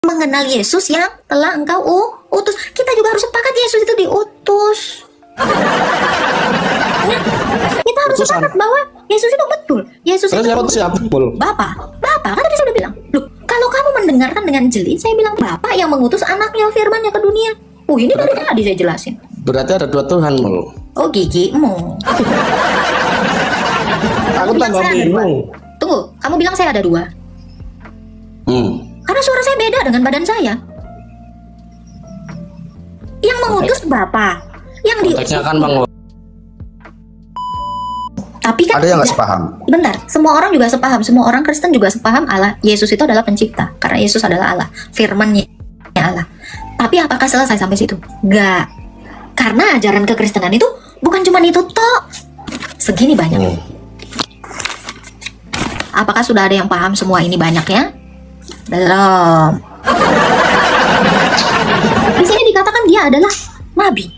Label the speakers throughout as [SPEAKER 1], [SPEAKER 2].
[SPEAKER 1] mengenal Yesus yang telah engkau utus. Kita juga harus sepakat Yesus itu diutus. Ya, kita harus sepakat bahwa Yesus itu betul. Yesus
[SPEAKER 2] Terus
[SPEAKER 1] itu
[SPEAKER 2] siapa?
[SPEAKER 1] Bapak kan tadi saya udah bilang. Loh, kalau kamu mendengarkan dengan jeli, saya bilang Bapak yang mengutus anaknya firman-Nya ke dunia. Oh, ini dari tadi saya jelasin.
[SPEAKER 2] Berarti ada dua Tuhan, Mul.
[SPEAKER 1] Oh, gigimu.
[SPEAKER 2] Aku tambah bingung.
[SPEAKER 1] Tunggu, kamu bilang saya ada dua. Karena suara saya beda dengan badan saya. Yang mengutus Bapak, yang
[SPEAKER 2] Konteksnya kan
[SPEAKER 1] tapi kan
[SPEAKER 2] ada yang nggak sepaham.
[SPEAKER 1] Bentar, semua orang juga sepaham, semua orang Kristen juga sepaham Allah Yesus itu adalah pencipta, karena Yesus adalah Allah, firman-Nya Allah. Tapi apakah selesai sampai situ? Enggak. Karena ajaran kekristenan itu bukan cuma itu toh. Segini banyak. Apakah sudah ada yang paham semua ini banyaknya? Belum. Di sini dikatakan dia adalah nabi.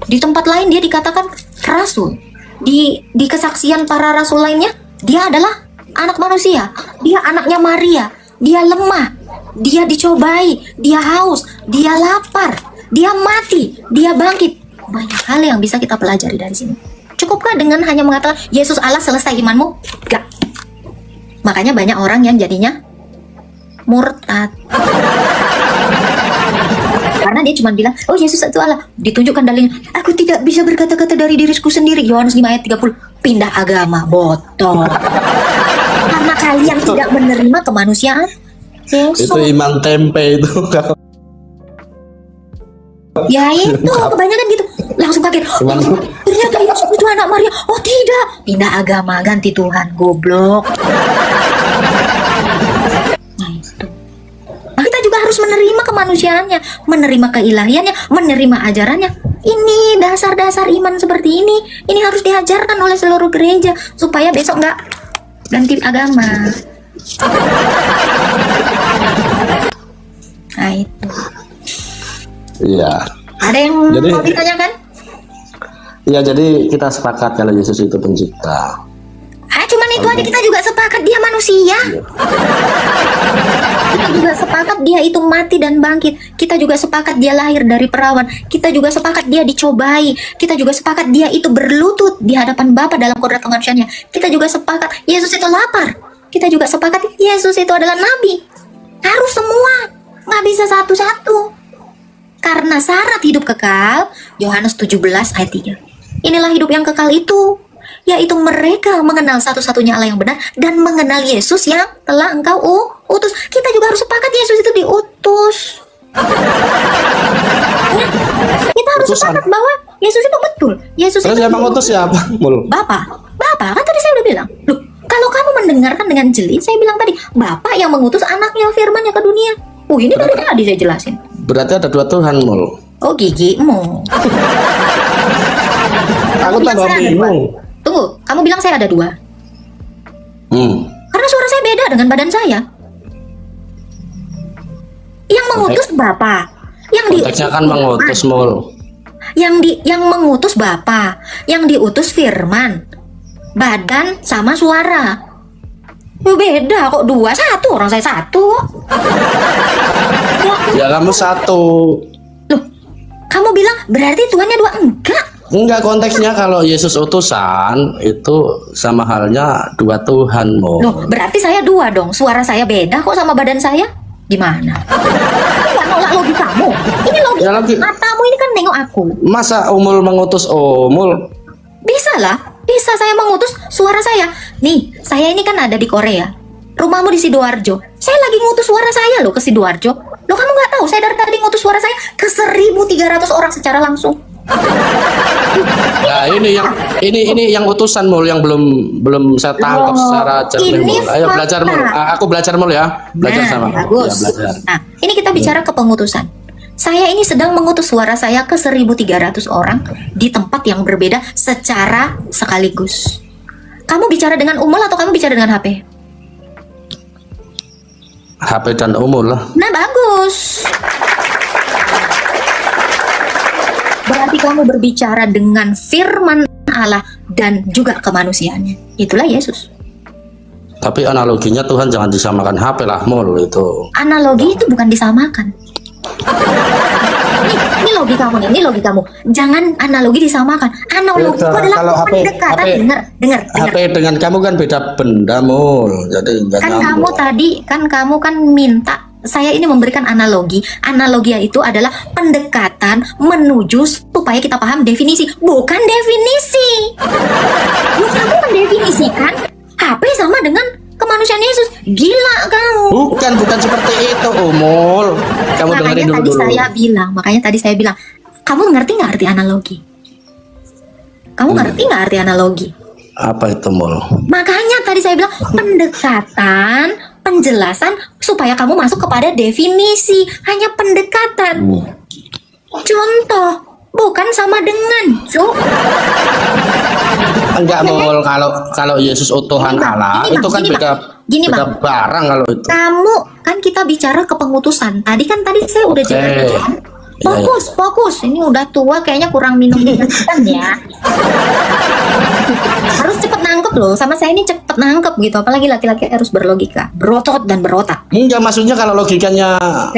[SPEAKER 1] Di tempat lain dia dikatakan rasul. Di kesaksian para rasul lainnya, dia adalah anak manusia. Dia anaknya Maria. Dia lemah. Dia dicobai. Dia haus. Dia lapar. Dia mati. Dia bangkit. Banyak hal yang bisa kita pelajari dari sini. Cukupkah dengan hanya mengatakan Yesus Allah selesai imanmu? Enggak. Makanya banyak orang yang jadinya murtad. Karena dia cuma bilang, oh Yesus itu Allah. Ditunjukkan dalilnya, aku tidak bisa berkata-kata dari diriku sendiri. Yohanes 5 ayat 30. Pindah agama, botol. Karena kalian tidak menerima kemanusiaan Yesus.
[SPEAKER 2] Itu iman tempe itu.
[SPEAKER 1] Ya itu, kebanyakan gitu. Langsung kaget. Oh, ternyata Yesus itu anak Maria. Oh tidak. Pindah agama, ganti Tuhan. Goblok. Nah itu. Nah, kita juga harus menerima kemanusiaannya, menerima keilahiannya, menerima ajarannya. Ini dasar-dasar iman seperti ini. Ini harus diajarkan oleh seluruh gereja supaya besok nggak ganti agama. Nah itu.
[SPEAKER 2] Iya.
[SPEAKER 1] Ada yang mau ditanyakan?
[SPEAKER 2] Iya, jadi kita sepakat kalau Yesus itu pencipta.
[SPEAKER 1] Cuman itu aja, kita juga sepakat dia manusia. Kita juga sepakat dia itu mati dan bangkit. Kita juga sepakat dia lahir dari perawan. Kita juga sepakat dia dicobai. Kita juga sepakat dia itu berlutut di hadapan Bapa dalam kodrat kemanusiaannya. Kita juga sepakat Yesus itu lapar. Kita juga sepakat Yesus itu adalah nabi. Harus semua, nggak bisa satu-satu. Karena syarat hidup kekal, Yohanes 17 ayat 3. Inilah hidup yang kekal itu, yaitu mereka mengenal satu-satunya Allah yang benar dan mengenal Yesus yang telah engkau utus. Kita juga harus sepakat Yesus itu diutus. Kita harus sepakat bahwa Yesus itu betul. Yesus
[SPEAKER 2] Terus
[SPEAKER 1] itu
[SPEAKER 2] yang mengutus siapa?
[SPEAKER 1] Bapak kan tadi saya udah bilang. Loh, kalau kamu mendengarkan dengan jeli, saya bilang tadi, Bapak yang mengutus anaknya firman-Nya ke dunia. Oh, ini dari tadi saya jelasin.
[SPEAKER 2] Berarti ada dua Tuhan, Mul.
[SPEAKER 1] Oh, gigimu.
[SPEAKER 2] Aku tambah bingung.
[SPEAKER 1] Tunggu, kamu bilang saya ada dua. Karena suara saya beda dengan badan saya. Yang mengutus Bapak, yang
[SPEAKER 2] Konteksnya kan mengutus, Mul.
[SPEAKER 1] yang mengutus Bapak, yang diutus firman. Badan sama suara. Beda kok, dua, satu, orang saya satu.
[SPEAKER 2] Ya kamu satu.
[SPEAKER 1] Loh, kamu bilang berarti Tuhannya dua?
[SPEAKER 2] Enggak, konteksnya kalau Yesus utusan itu sama halnya dua Tuhan, Mul.
[SPEAKER 1] Loh, berarti saya dua dong. Suara saya beda kok sama badan saya? Gimana? Nggak nolak logikamu. Ini logika matamu ini kan nengok aku.
[SPEAKER 2] Masa Umul mengutus Umul?
[SPEAKER 1] Bisa lah. Bisa saya mengutus suara saya. Nih, saya ini kan ada di Korea. Rumahmu di Sidoarjo. Saya lagi ngutus suara saya loh ke Sidoarjo. Loh, kamu nggak tahu saya dari tadi ngutus suara saya ke 1.300 orang secara langsung.
[SPEAKER 2] Nah, ini yang utusan, Mul, yang belum saya tangkap secara jernih, Mul. Ayo belajar, Mul. Aku belajar, Mul, ya. Belajar sama
[SPEAKER 1] bagus.
[SPEAKER 2] Ya, belajar.
[SPEAKER 1] Nah, ini kita bicara kepengutusan. Saya ini sedang mengutus suara saya ke 1.300 orang di tempat yang berbeda secara sekaligus. Kamu bicara dengan Umul atau kamu bicara dengan HP?
[SPEAKER 2] HP dan Umul lah.
[SPEAKER 1] Nah, bagus. Berarti kamu berbicara dengan firman Allah dan juga kemanusiaannya. Itulah Yesus.
[SPEAKER 2] Tapi analoginya Tuhan jangan disamakan HP lah, Mul itu.
[SPEAKER 1] Analogi itu bukan disamakan. Ini logikamu nih, ini logikamu. Jangan analogi disamakan. Analogi itu adalah
[SPEAKER 2] kalau HP
[SPEAKER 1] pendekatan. Dengar.
[SPEAKER 2] HP dengan kamu kan beda benda, Mul. Jadi
[SPEAKER 1] Kan kamu kan minta saya ini memberikan analogi. Analogi itu adalah pendekatan menuju supaya kita paham definisi, bukan definisi. Kamu mendefinisikan HP sama dengan kemanusiaan Yesus. Gila kamu.
[SPEAKER 2] Bukan seperti itu, Mul. Kamu dengerin dulu.
[SPEAKER 1] Makanya tadi saya bilang, kamu ngerti nggak arti analogi? Kamu ngerti nggak arti analogi?
[SPEAKER 2] Apa itu, Mul?
[SPEAKER 1] Makanya tadi saya bilang pendekatan, penjelasan supaya kamu masuk kepada definisi. Hanya pendekatan. Contoh, bukan sama dengan, Cuk.
[SPEAKER 2] Enggak, Mul. Kalau Yesus utuhan Allah, itu kan beda barang kalau itu.
[SPEAKER 1] Kamu kan kita bicara kepengutusan. Tadi saya udah jelaskan. Fokus. Ini udah tua, kayaknya kurang minum kan ya. Harus cepet nangkep loh. Sama saya ini cepet nangkep gitu. Apalagi laki-laki harus berlogika, berotot dan berotak.
[SPEAKER 2] Enggak, maksudnya kalau logikanya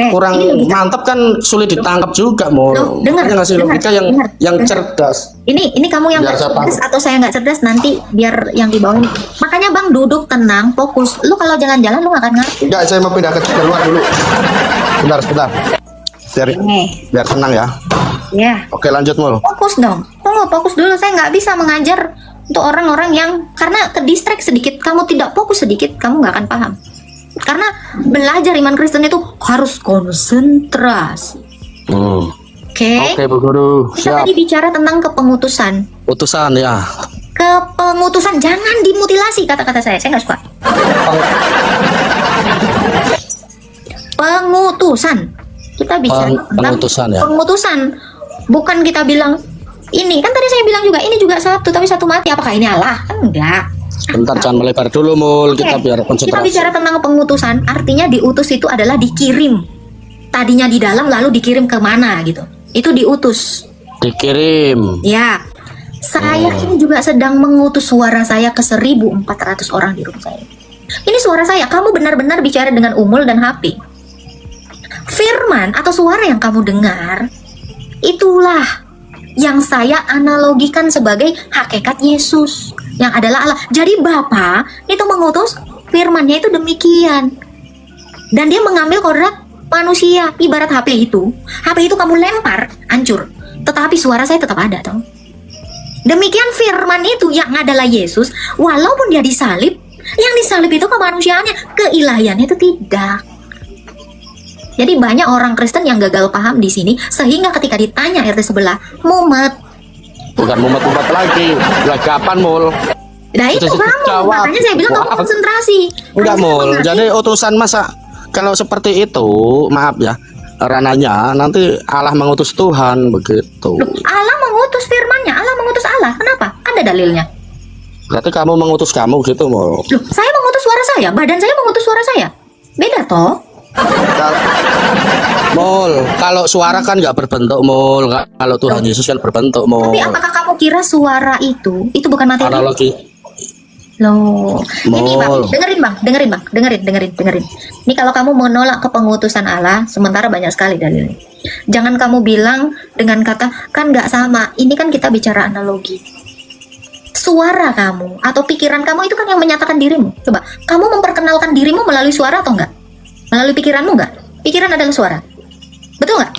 [SPEAKER 2] kurang mantap kan sulit ditangkap juga, Mul. Makanya ngasih logika yang cerdas.
[SPEAKER 1] Ini kamu yang nggak cerdas atau saya nggak cerdas, nanti biar yang di bawah ini. Makanya Bang duduk tenang, fokus. Lu kalau jalan-jalan lu nggak akan ngerti.
[SPEAKER 2] Enggak, saya mau pindah ke luar dulu. Sebentar. Biar tenang ya.
[SPEAKER 1] Ya.
[SPEAKER 2] Oke, lanjut, Mul.
[SPEAKER 1] Fokus dong. Tunggu, fokus dulu. Saya nggak bisa mengajar untuk orang-orang yang karena terdistract sedikit, kamu tidak fokus sedikit, kamu nggak akan paham. Karena belajar iman Kristen itu harus konsentrasi. Oke, Bu Guru. Kita tadi bicara tentang kepengutusan.
[SPEAKER 2] Utusan ya.
[SPEAKER 1] Kepengutusan, jangan dimutilasi kata-kata saya nggak suka. Pengutusan. Kita bicara tentang pengutusan. Bukan kita bilang ini, kan tadi saya bilang juga ini juga satu, tapi satu mati. Apakah ini Allah? Enggak.
[SPEAKER 2] Bentar, jangan melebar dulu, Mul. Kita biar konsentrasi.
[SPEAKER 1] Kita bicara tentang pengutusan, artinya diutus itu adalah dikirim. Tadinya di dalam, lalu dikirim kemana gitu. Itu diutus.
[SPEAKER 2] Dikirim.
[SPEAKER 1] Ya. Saya ini juga sedang mengutus suara saya ke 1.400 orang di rumah saya. Ini suara saya. Kamu benar-benar bicara dengan Umul dan HP. Firman atau suara yang kamu dengar, itulah yang saya analogikan sebagai hakikat Yesus yang adalah Allah. Jadi Bapa itu mengutus firman-Nya itu demikian. Dan dia mengambil kodrat manusia. Ibarat HP itu kamu lempar, hancur. Tetapi suara saya tetap ada, toh. Demikian firman itu yang adalah Yesus, walaupun dia disalib, yang disalib itu kemanusiaannya, keilahiannya itu tidak. Jadi banyak orang Kristen yang gagal paham di sini, sehingga ketika ditanya RT sebelah, mumet.
[SPEAKER 2] Bukan mumet lagi. Lah kapan, Mul?
[SPEAKER 1] Nah itu kamu, makanya saya bilang kamu konsentrasi.
[SPEAKER 2] Enggak, Mul. Jadi utusan masa kalau seperti itu, maaf ya, rananya nanti Allah mengutus Tuhan begitu.
[SPEAKER 1] Loh, Allah mengutus firman-Nya, Allah mengutus Allah. Kenapa? Ada dalilnya.
[SPEAKER 2] Berarti kamu mengutus kamu gitu, Mul.
[SPEAKER 1] Loh, saya mengutus suara saya, badan saya mengutus suara saya. Beda toh?
[SPEAKER 2] Mul, kalau suara kan nggak berbentuk, Mul. Kalau Tuhan Yesus kan berbentuk, Mul.
[SPEAKER 1] Tapi apakah kamu kira suara itu bukan materi?
[SPEAKER 2] Analogi.
[SPEAKER 1] Loh, ini Bang, dengerin. Ini kalau kamu menolak kepengutusan Allah, sementara banyak sekali dalilnya. Jangan kamu bilang dengan kata kan nggak sama. Ini kan kita bicara analogi. Suara kamu atau pikiran kamu itu kan yang menyatakan dirimu. Coba, kamu memperkenalkan dirimu melalui suara atau enggak? Melalui pikiranmu enggak? Pikiran adalah suara. Betul nggak?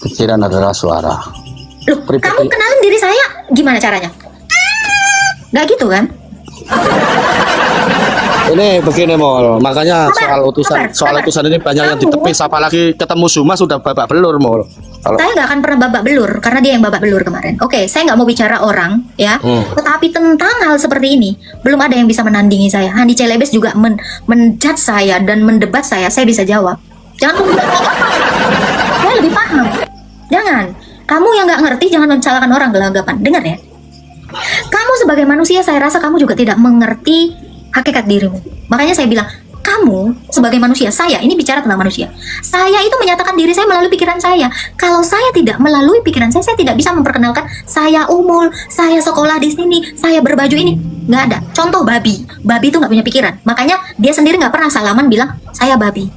[SPEAKER 2] Pikiran adalah suara.
[SPEAKER 1] Loh, kamu kenalin diri saya gimana caranya? Nggak gitu kan?
[SPEAKER 2] Ini begini, Mul. Makanya soal utusan ini banyak yang ditepis. Apalagi ketemu Zuma sudah babak belur, Mul.
[SPEAKER 1] Saya nggak akan pernah babak belur karena dia yang babak belur kemarin. Oke, saya nggak mau bicara orang ya. Tetapi tentang hal seperti ini belum ada yang bisa menandingi saya. Handi Celebes juga menjudge saya dan mendebat saya. Saya bisa jawab. Jangan kamu bilang saya lebih paham. Jangan. Kamu yang nggak ngerti jangan mencalakan orang gelagapan. Dengar ya. Kamu sebagai manusia saya rasa kamu juga tidak mengerti hakikat dirimu. Makanya saya bilang kamu sebagai manusia, saya ini bicara tentang manusia. Saya itu menyatakan diri saya melalui pikiran saya. Kalau saya tidak melalui pikiran saya tidak bisa memperkenalkan saya umul, saya sekolah di sini, saya berbaju ini. Nggak ada. Contoh babi. Babi itu nggak punya pikiran. Makanya dia sendiri nggak pernah salaman bilang saya babi.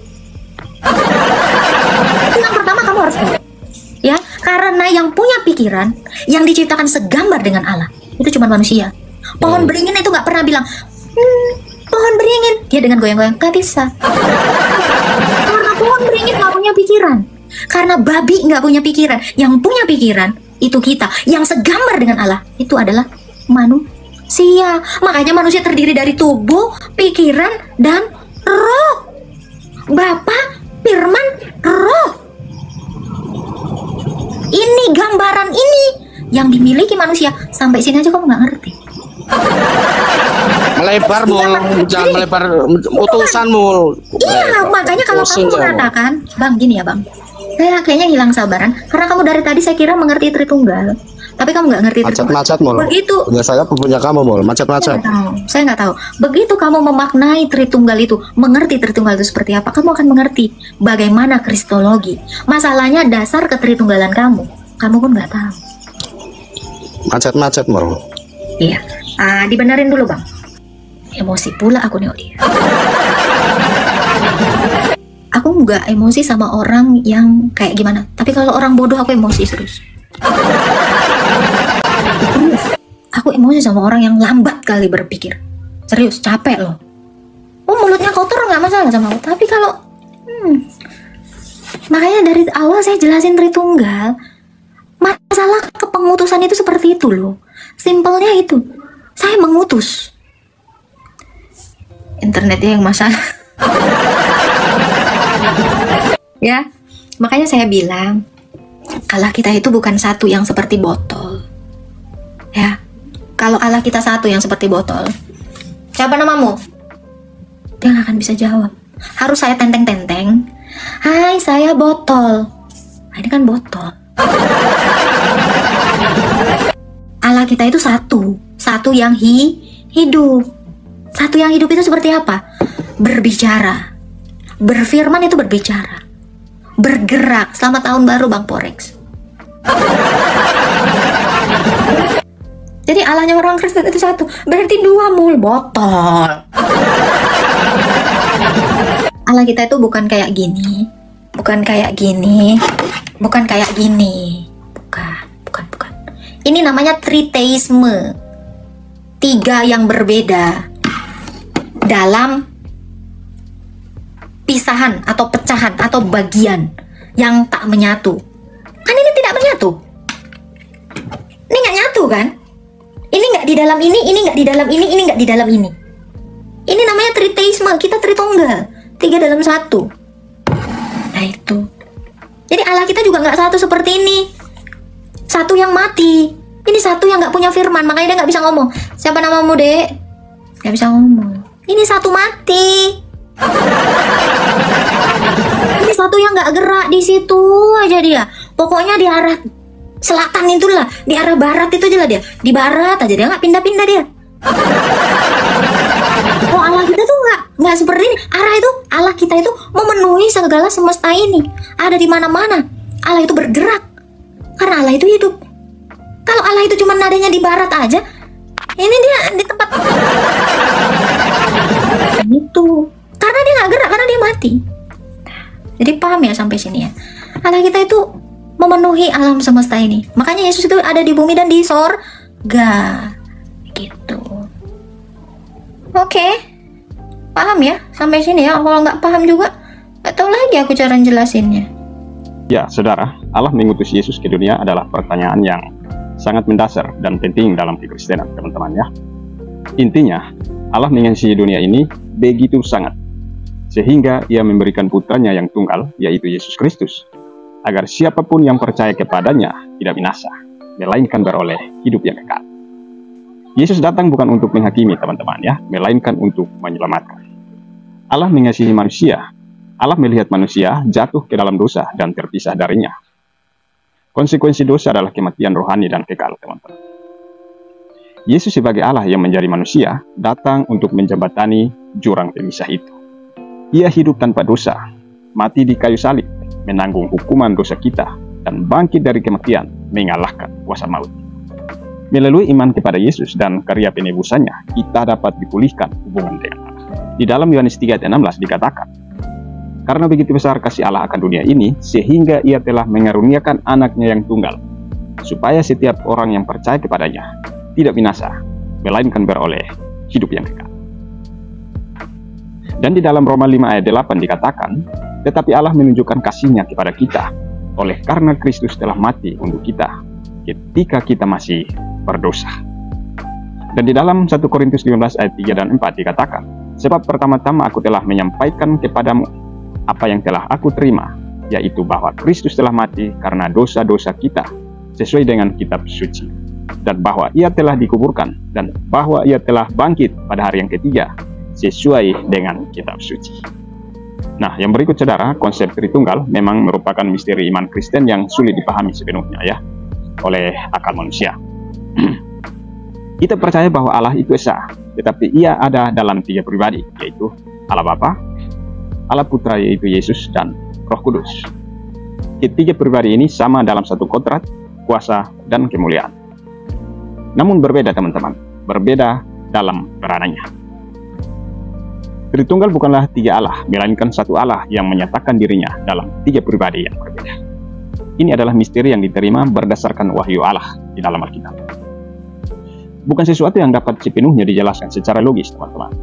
[SPEAKER 1] Itu yang pertama kamu harus tahu. Ya, karena yang punya pikiran, yang diciptakan segambar dengan Allah, itu cuma manusia. Pohon beringin itu nggak pernah bilang, pohon beringin, dia dengan goyang-goyang, gak bisa. Karena pohon beringin gak punya pikiran. Karena babi gak punya pikiran. Yang punya pikiran itu kita. Yang segambar dengan Allah itu adalah manusia. Makanya manusia terdiri dari tubuh, pikiran, dan roh. Bapa, firman, roh. Ini gambaran ini yang dimiliki manusia. Sampai sini aja kamu gak ngerti.
[SPEAKER 2] Melebar mul, jangan melebar utusanmu.
[SPEAKER 1] Iya, makanya kalau kamu mengatakan, Bang, gini ya Bang, saya kayaknya hilang sabaran karena kamu dari tadi saya kira mengerti Tritunggal, tapi kamu nggak ngerti Tritunggal.
[SPEAKER 2] Macet mul.
[SPEAKER 1] Begitu.
[SPEAKER 2] Punya saya punya kamu mul, macet.
[SPEAKER 1] Saya nggak tahu. Begitu kamu memaknai Tritunggal itu, mengerti Tritunggal itu seperti apa, kamu akan mengerti bagaimana kristologi. Masalahnya dasar ketritunggalan kamu pun nggak tahu.
[SPEAKER 2] Macet mul.
[SPEAKER 1] Iya. Dibenerin dulu Bang. Emosi pula aku nih dia. Aku nggak emosi sama orang yang kayak gimana. Tapi kalau orang bodoh aku emosi terus. Aku emosi sama orang yang lambat kali berpikir. Serius, capek loh. Mulutnya kotor nggak masalah sama aku. Tapi kalau makanya dari awal saya jelasin Tritunggal. Masalah kepengutusan itu seperti itu loh. Simpelnya itu. Saya mengutus. Internetnya yang masalah. Ya, makanya saya bilang Allah kita itu bukan satu yang seperti botol. Ya, kalau Allah kita satu yang seperti botol, siapa namamu? Dia nggak akan bisa jawab. Harus saya tenteng-tenteng. Hai, saya botol. Nah, ini kan botol. Allah kita itu satu yang hidup. Satu yang hidup itu seperti apa? Berbicara. Berfirman itu berbicara. Bergerak. Selamat tahun baru Bang Porex. Jadi Allahnya orang Kristen itu satu. Berarti dua mul botol. Allah kita itu bukan kayak gini. Bukan kayak gini. Bukan kayak gini. Bukan. Ini namanya triteisme. Tiga yang berbeda dalam pisahan atau pecahan atau bagian yang tak menyatu. Kan ini tidak menyatu. Ini nggak nyatu kan? Ini nggak di dalam ini nggak di dalam ini nggak di dalam ini. Ini namanya triteisme. Kita tritunggal. Tiga dalam satu. Nah itu. Jadi Allah kita juga nggak satu seperti ini. Satu yang mati. Ini satu yang nggak punya firman. Makanya dia nggak bisa ngomong. Siapa namamu, Dek? Nggak bisa ngomong. Ini satu mati. Ini satu yang nggak gerak di situ aja dia. Pokoknya di arah selatan itulah, di arah barat itu aja lah dia. Di barat aja dia, nggak pindah-pindah dia. Oh Allah kita tuh nggak seperti ini. Allah kita itu memenuhi segala semesta ini. Ada di mana-mana. Allah itu bergerak. Karena Allah itu hidup. Kalau Allah itu cuma nadanya di barat aja, ini dia di tempat itu. Karena dia nggak gerak, karena dia mati. Jadi paham ya sampai sini ya. Allah kita itu memenuhi alam semesta ini. Makanya Yesus itu ada di bumi dan di sorga. Gitu. Oke. Paham ya sampai sini ya. Kalau nggak paham juga, nggak tahu lagi aku cara jelasinnya.
[SPEAKER 3] Ya, saudara, Allah mengutus Yesus ke dunia adalah pertanyaan yang sangat mendasar dan penting dalam kekristenan, teman-teman ya. Intinya, Allah mengasihi dunia ini begitu sangat, sehingga Ia memberikan putranya yang tunggal, yaitu Yesus Kristus, agar siapapun yang percaya kepadanya tidak binasa, melainkan beroleh hidup yang kekal. Yesus datang bukan untuk menghakimi, teman-teman ya, melainkan untuk menyelamatkan. Allah mengasihi manusia. Allah melihat manusia jatuh ke dalam dosa dan terpisah darinya. Konsekuensi dosa adalah kematian rohani dan kekal, teman-teman. Yesus sebagai Allah yang menjadi manusia datang untuk menjembatani jurang pemisah itu. Ia hidup tanpa dosa, mati di kayu salib, menanggung hukuman dosa kita, dan bangkit dari kematian, mengalahkan kuasa maut. Melalui iman kepada Yesus dan karya penebusannya, kita dapat dipulihkan hubungan dengan Allah. Di dalam Yohanes 3 ayat 16 dikatakan, karena begitu besar kasih Allah akan dunia ini, sehingga ia telah mengaruniakan anaknya yang tunggal, supaya setiap orang yang percaya kepadanya tidak binasa, melainkan beroleh hidup yang kekal. Dan di dalam Roma 5 ayat 8 dikatakan, tetapi Allah menunjukkan kasih-Nya kepada kita, oleh karena Kristus telah mati untuk kita, ketika kita masih berdosa. Dan di dalam 1 Korintus 15 ayat 3 dan 4 dikatakan, sebab pertama-tama aku telah menyampaikan kepadamu apa yang telah aku terima, yaitu bahwa Kristus telah mati karena dosa-dosa kita, sesuai dengan kitab suci, dan bahwa ia telah dikuburkan, dan bahwa ia telah bangkit pada hari yang ketiga, sesuai dengan kitab suci. Nah, yang berikut saudara, konsep Tritunggal memang merupakan misteri iman Kristen yang sulit dipahami sepenuhnya ya oleh akal manusia. Kita percaya bahwa Allah itu esa, tetapi ia ada dalam 3 pribadi, yaitu Allah Bapa, Allah Putra yaitu Yesus, dan Roh Kudus. Ketiga pribadi ini sama dalam satu kodrat, kuasa, dan kemuliaan. Namun berbeda teman-teman, berbeda dalam peranannya. Tritunggal bukanlah 3 Allah, melainkan satu Allah yang menyatakan dirinya dalam 3 pribadi yang berbeda. Ini adalah misteri yang diterima berdasarkan wahyu Allah di dalam Alkitab. Bukan sesuatu yang dapat sepenuhnya dijelaskan secara logis, teman-teman.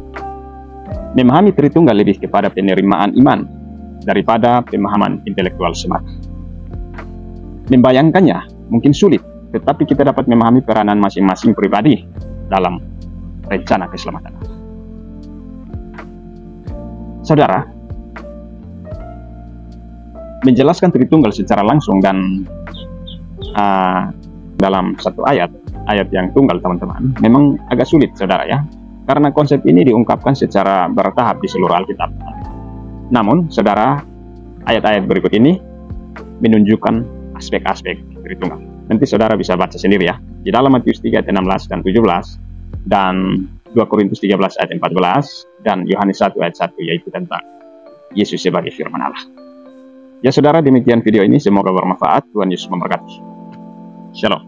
[SPEAKER 3] Memahami Tritunggal lebih kepada penerimaan iman daripada pemahaman intelektual semata. Membayangkannya mungkin sulit, tetapi kita dapat memahami peranan masing-masing pribadi dalam rencana keselamatan. Saudara, menjelaskan Tritunggal secara langsung dan dalam satu ayat yang tunggal teman-teman, memang agak sulit saudara ya, karena konsep ini diungkapkan secara bertahap di seluruh Alkitab. Namun saudara, ayat-ayat berikut ini menunjukkan aspek-aspek Tritunggal. Nanti saudara bisa baca sendiri ya, di dalam Matius 3 ayat 16 dan 17, dan 2 Korintus 13 ayat 14, dan Yohanes 1 ayat 1, yaitu tentang Yesus sebagai firman Allah. Ya saudara, demikian video ini, semoga bermanfaat. Tuhan Yesus memberkati. Shalom.